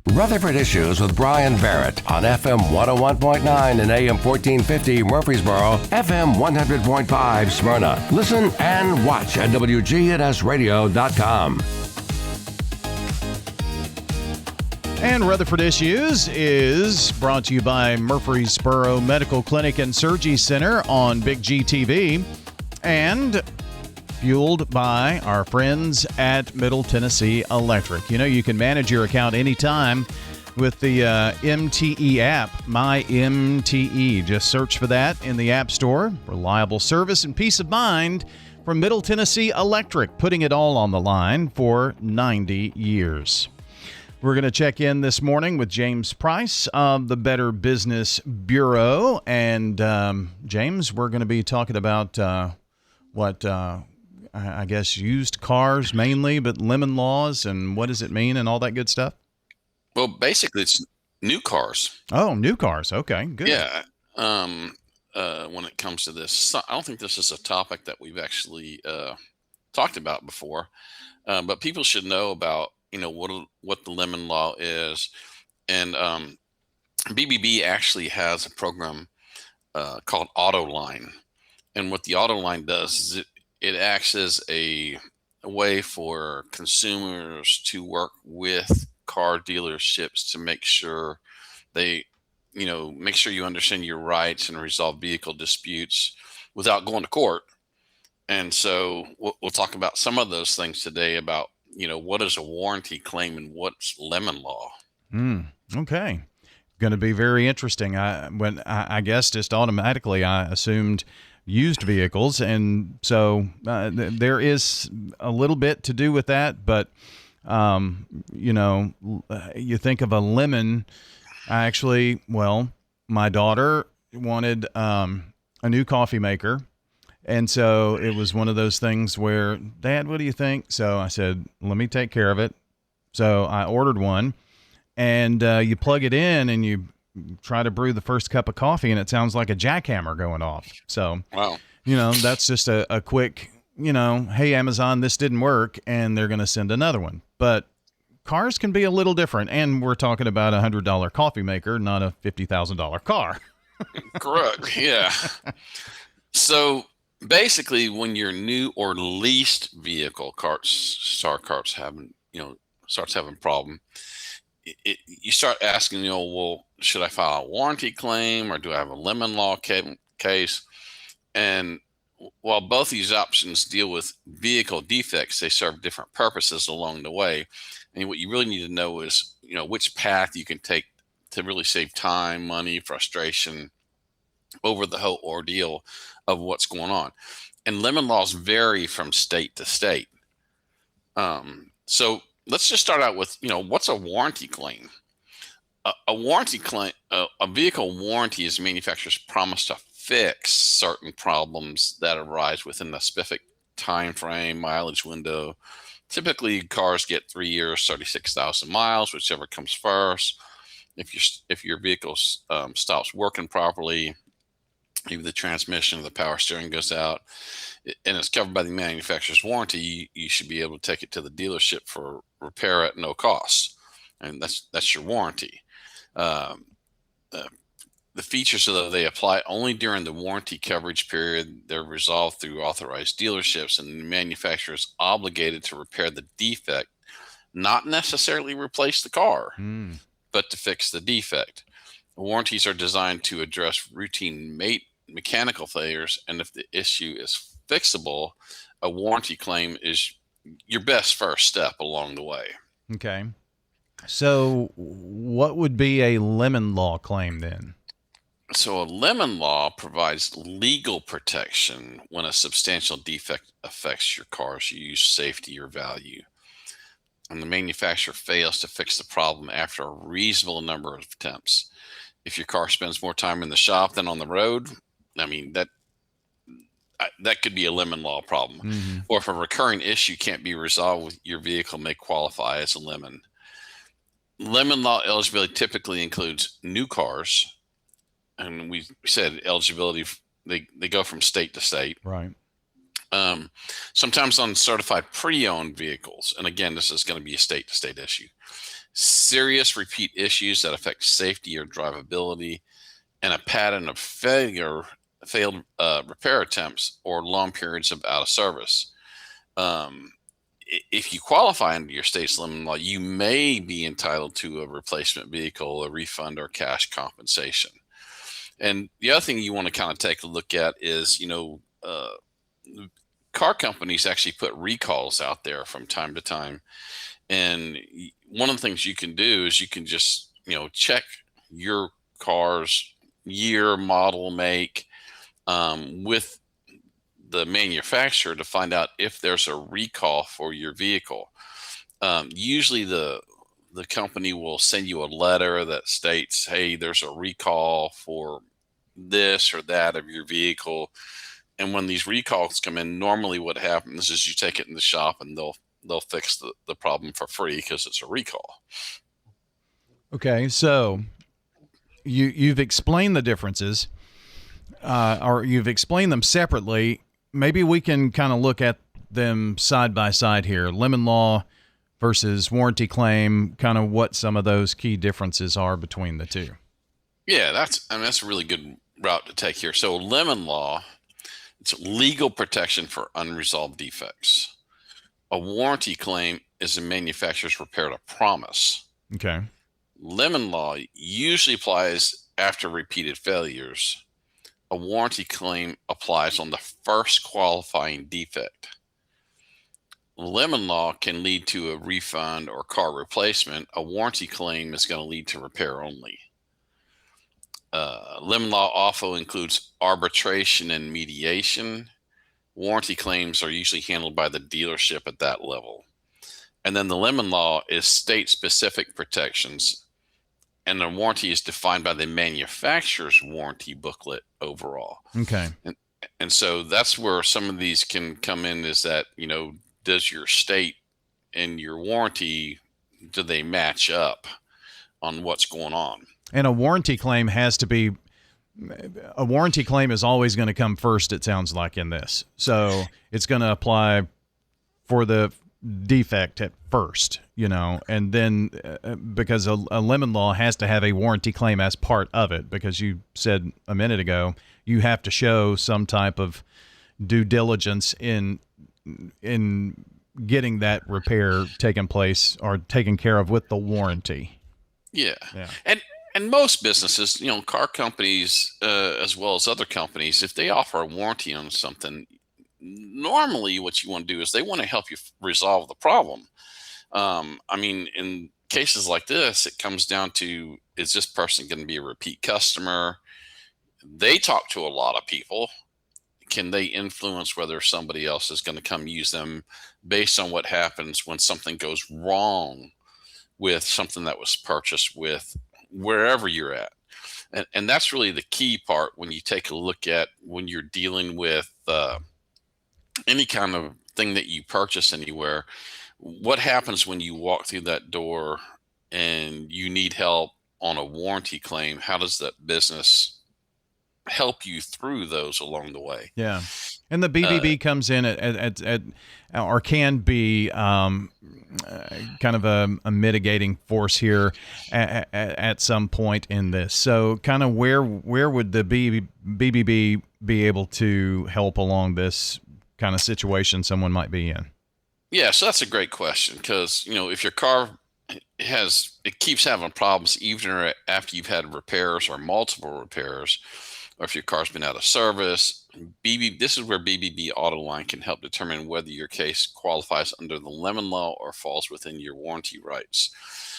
Rutherford Issues with Brian Barrett on FM 101.9 and AM 1450 Murfreesboro, FM 100.5 Smyrna. Listen and watch at WGNSradio.com. And Rutherford Issues is brought to you by Murfreesboro Medical Clinic and Surgery Center on Big GTV and fueled by our friends at Middle Tennessee Electric. You know, you can manage your account anytime with the MTE app, My MTE. Just search for that in the App Store. Reliable service and peace of mind from Middle Tennessee Electric, putting it all on the line for 90 years. We're going to check in this morning with James Price of the Better Business Bureau. And James, we're going to be talking about I guess used cars mainly, but lemon laws and what does it mean and all that good stuff? Well, basically, it's new cars. Oh, new cars. Okay, good. Yeah. When it comes to this, I don't think this is a topic that we've actually talked about before, but people should know about what the lemon law is. And BBB actually has a program called Autoline, and what the Autoline does is it acts as a way for consumers to work with car dealerships to make sure make sure you understand your rights and resolve vehicle disputes without going to court. And so we'll talk about some of those things today about, what is a warranty claim and what's lemon law. Okay. Going to be very interesting. I guess just automatically I assumed used vehicles, and so there is a little bit to do with that, but you think of a lemon. My daughter wanted a new coffee maker, and so it was one of those things where, Dad, what do you think? So I said, let me take care of it. So I ordered one, and you plug it in and you try to brew the first cup of coffee and it sounds like a jackhammer going off. So, wow. That's just a quick, hey, Amazon, this didn't work, and they're going to send another one. But cars can be a little different, and we're talking about a $100 coffee maker, not a $50,000 car. Correct. Yeah. So basically, when your new or leased vehicle starts having problem, you start asking, well, should I file a warranty claim or do I have a lemon law case? And while both these options deal with vehicle defects, they serve different purposes along the way. And what you really need to know is, which path you can take to really save time, money, frustration over the whole ordeal of what's going on. And lemon laws vary from state to state. So let's just start out with, what's a warranty claim? A warranty claim, a vehicle warranty is manufacturer's promise to fix certain problems that arise within a specific time frame, mileage window. Typically, cars get 3 years, 36,000 miles, whichever comes first. If your vehicle stops working properly, maybe the transmission or the power steering goes out, and it's covered by the manufacturer's warranty, you should be able to take it to the dealership for repair at no cost, and that's your warranty. The features, though, they apply only during the warranty coverage period. They're resolved through authorized dealerships, and the manufacturer is obligated to repair the defect, not necessarily replace the car, but to fix the defect. Warranties are designed to address routine mechanical failures, and if the issue is fixable, a warranty claim is your best first step along the way. Okay. So what would be a lemon law claim then? So a lemon law provides legal protection when a substantial defect affects your car's use, safety, or value, and the manufacturer fails to fix the problem after a reasonable number of attempts. If your car spends more time in the shop than on the road, that could be a lemon law problem. Or if a recurring issue can't be resolved with your vehicle, may qualify as a lemon. Lemon law eligibility typically includes new cars, and we said eligibility, they go from state to state. Right. Sometimes on certified pre-owned vehicles, and again, this is going to be a state-to-state issue. serious repeat issues that affect safety or drivability, and a pattern of failed repair attempts, or long periods of out of service. Um, if you qualify under your state's lemon law, you may be entitled to a replacement vehicle, a refund, or cash compensation. And the other thing you want to kind of take a look at is, car companies actually put recalls out there from time to time. And one of the things you can do is you can just, check your car's year, model, make, with the manufacturer to find out if there's a recall for your vehicle. Usually the company will send you a letter that states, hey, there's a recall for this or that of your vehicle. And when these recalls come in, normally what happens is you take it in the shop and they'll fix the problem for free because it's a recall. Okay, so you've explained the differences, or you've explained them separately. Maybe we can kind of look at them side by side here. Lemon law versus warranty claim, kind of what some of those key differences are between the two. Yeah, that's a really good route to take here. So lemon law, it's legal protection for unresolved defects. A warranty claim is a manufacturer's repair to promise. Okay. Lemon law usually applies after repeated failures. A warranty claim applies on the first qualifying defect. Lemon law can lead to a refund or car replacement. A warranty claim is going to lead to repair only. Lemon law also includes arbitration and mediation. Warranty claims are usually handled by the dealership at that level. And then the lemon law is state-specific protections, and the warranty is defined by the manufacturer's warranty booklet overall. Okay. And so that's where some of these can come in, is that, does your state and your warranty, do they match up on what's going on? And a warranty claim is always going to come first, it sounds like, in this. So it's going to apply for the defect at first, and then because a lemon law has to have a warranty claim as part of it, because you said a minute ago you have to show some type of due diligence in getting that repair taken place or taken care of with the warranty. Yeah. And most businesses, car companies, as well as other companies, if they offer a warranty on something, normally what you want to do is they want to help you resolve the problem. In cases like this, it comes down to, is this person going to be a repeat customer? They talk to a lot of people. Can they influence whether somebody else is going to come use them based on what happens when something goes wrong with something that was purchased with wherever you're at? And that's really the key part when you take a look at when you're dealing with any kind of thing that you purchase anywhere. What happens when you walk through that door and you need help on a warranty claim? How does that business help you through those along the way? Yeah. And the BBB comes in at or can be kind of a mitigating force here at some point in this. So kind of where would the BBB be able to help along this kind of situation someone might be in? Yeah, so that's a great question, because if your car keeps having problems even after you've had repairs or multiple repairs, or if your car's been out of service, this is where BBB Autoline can help determine whether your case qualifies under the lemon law or falls within your warranty rights.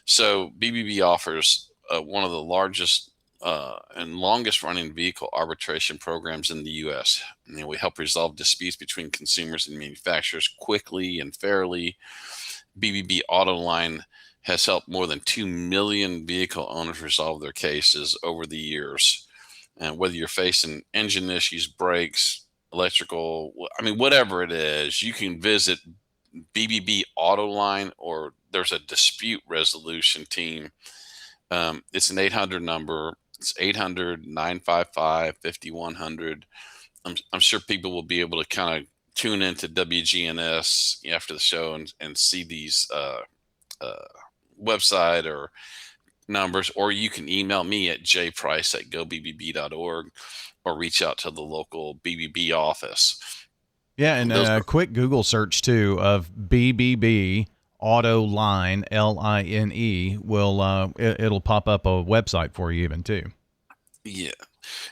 So BBB offers one of the largest and longest running vehicle arbitration programs in the U.S. And we help resolve disputes between consumers and manufacturers quickly and fairly. BBB Autoline has helped more than 2 million vehicle owners resolve their cases over the years. And whether you're facing engine issues, brakes, electrical, whatever it is, you can visit BBB Autoline, or there's a dispute resolution team. It's an 800 number. It's 800-955-5100. I'm sure people will be able to kind of tune into WGNS after the show and see these website or numbers, or you can email me at jprice@gobbb.org or reach out to the local BBB office. Yeah, and Those a are, quick Google search too of BBB Auto Line Line will it'll pop up a website for you even too. yeah.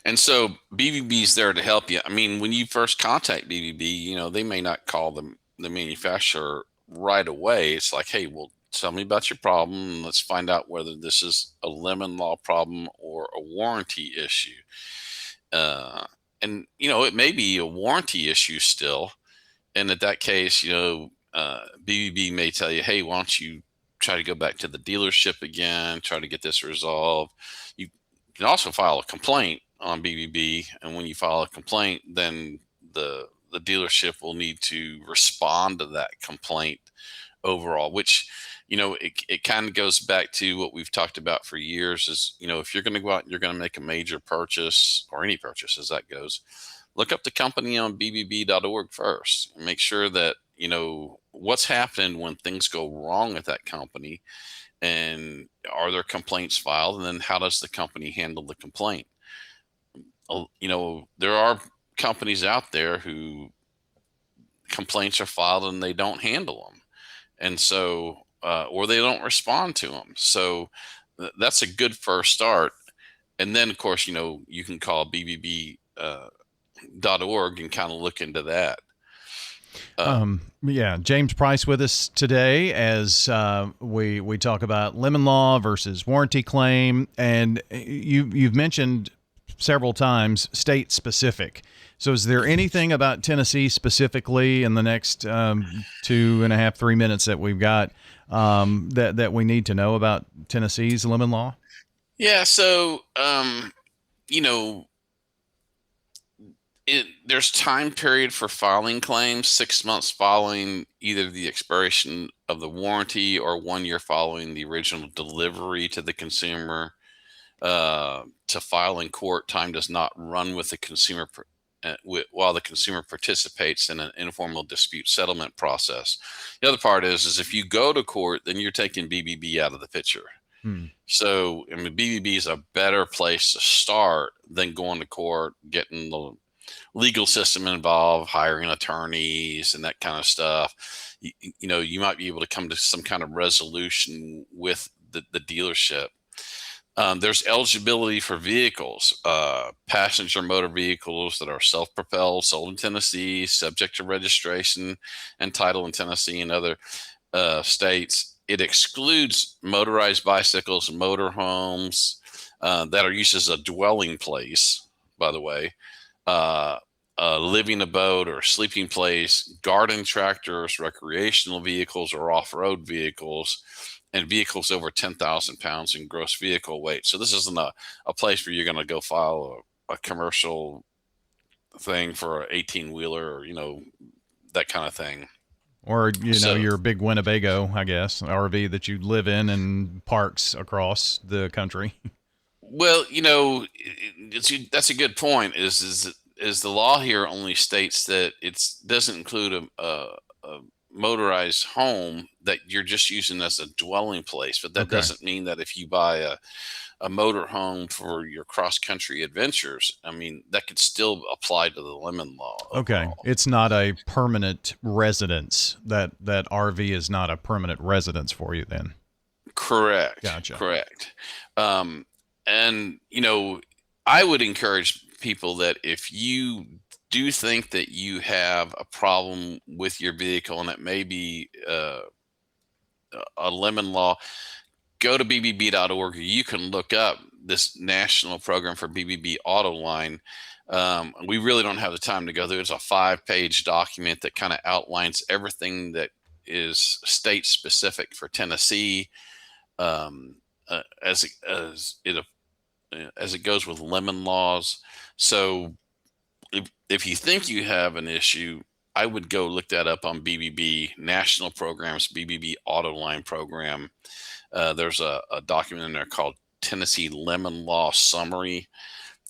And so BBB's there to help you. I mean, when you first contact BBB, they may not call the manufacturer right away. It's like, hey, well, tell me about your problem, and let's find out whether this is a lemon law problem or a warranty issue. Uh, and it may be a warranty issue still. And at that case, BBB may tell you, hey, why don't you try to go back to the dealership again, try to get this resolved. You can also file a complaint on BBB, and when you file a complaint, then the dealership will need to respond to that complaint overall, which it kind of goes back to what we've talked about for years is, if you're going to go out and you're going to make a major purchase, or any purchase as that goes, look up the company on bbb.org first and make sure that what's happened when things go wrong at that company, and are there complaints filed, and then how does the company handle the complaint. There are companies out there who complaints are filed and they don't handle them, and so or they don't respond to them. So that's a good first start. And then of course you can call bbb.org and kind of look into that. Yeah, James Price with us today as we talk about lemon law versus warranty claim, and you've mentioned several times state specific. So is there anything about Tennessee specifically in the next 2.5, 3 minutes that we've got that we need to know about Tennessee's lemon law? Yeah. So there's time period for filing claims, 6 months following either the expiration of the warranty or 1 year following the original delivery to the consumer. To file in court, time does not run with the consumer while the consumer participates in an informal dispute settlement process. The other part is if you go to court, then you're taking BBB out of the picture. So, I mean, BBB is a better place to start than going to court, getting the legal system involved, hiring attorneys and that kind of stuff. You might be able to come to some kind of resolution with the dealership. There's eligibility for vehicles, passenger motor vehicles that are self-propelled, sold in Tennessee, subject to registration and title in Tennessee and other states. It excludes motorized bicycles, motorhomes that are used as a dwelling place, by the way, living abode or sleeping place, garden tractors, recreational vehicles or off-road vehicles, and vehicles over 10,000 pounds in gross vehicle weight. So this isn't a place where you're going to go file a commercial thing for an 18-wheeler or, that kind of thing. Or, your big Winnebago, I guess, RV that you live in and parks across the country. Well, that's a good point. Is the law here only states that it doesn't include a motorized home that you're just using as a dwelling place, but that doesn't mean that if you buy a motor home for your cross country adventures, I mean, that could still apply to the lemon law. Okay. Overall. It's not a permanent residence. That RV is not a permanent residence for you then. Correct. Gotcha. Correct. And I would encourage people that if you do think that you have a problem with your vehicle and it may be a lemon law, go to bbb.org. You can look up this national program for BBB Auto Line. We really don't have the time to go through. It's a 5-page document that kind of outlines everything that is state specific for Tennessee, as it goes with lemon laws. So if you think you have an issue, I would go look that up on BBB National Programs, BBB Auto Line Program. There's a document in there called Tennessee Lemon Law Summary,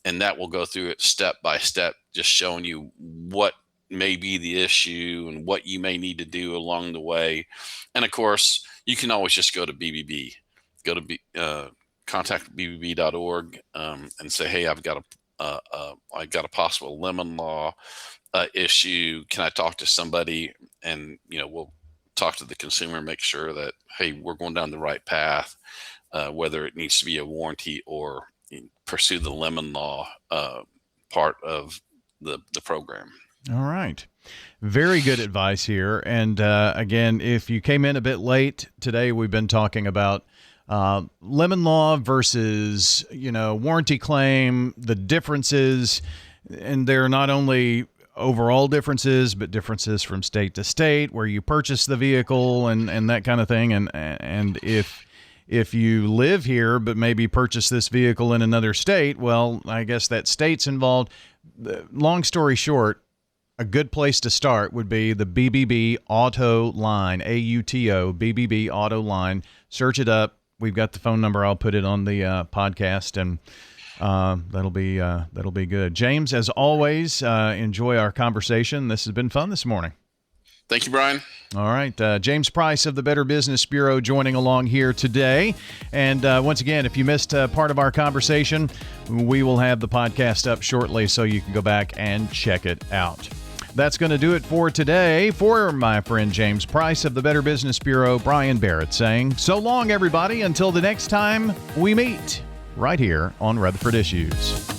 and that will go through it step by step, just showing you what may be the issue and what you may need to do along the way. And of course, you can always just go to BBB, contact bbb.org and say, hey, I've got a possible lemon law issue. Can I talk to somebody? And we'll talk to the consumer, make sure that, hey, we're going down the right path, whether it needs to be a warranty or pursue the lemon law part of the program. All right. Very good advice here. And again, if you came in a bit late today, we've been talking about lemon law versus, warranty claim, the differences. And they're not only overall differences, but differences from state to state, where you purchase the vehicle and that kind of thing. And if you live here but maybe purchase this vehicle in another state, well, I guess that state's involved. Long story short, a good place to start would be the BBB Auto Line, AUTO, BBB Auto Line. Search it up. We've got the phone number. I'll put it on the podcast, and that'll be good. James, as always, enjoy our conversation. This has been fun this morning. Thank you, Brian. All right. James Price of the Better Business Bureau joining along here today. And once again, if you missed part of our conversation, we will have the podcast up shortly so you can go back and check it out. That's going to do it for today. For my friend James Price of the Better Business Bureau, Brian Barrett saying, so long, everybody, until the next time we meet right here on Rutherford Issues.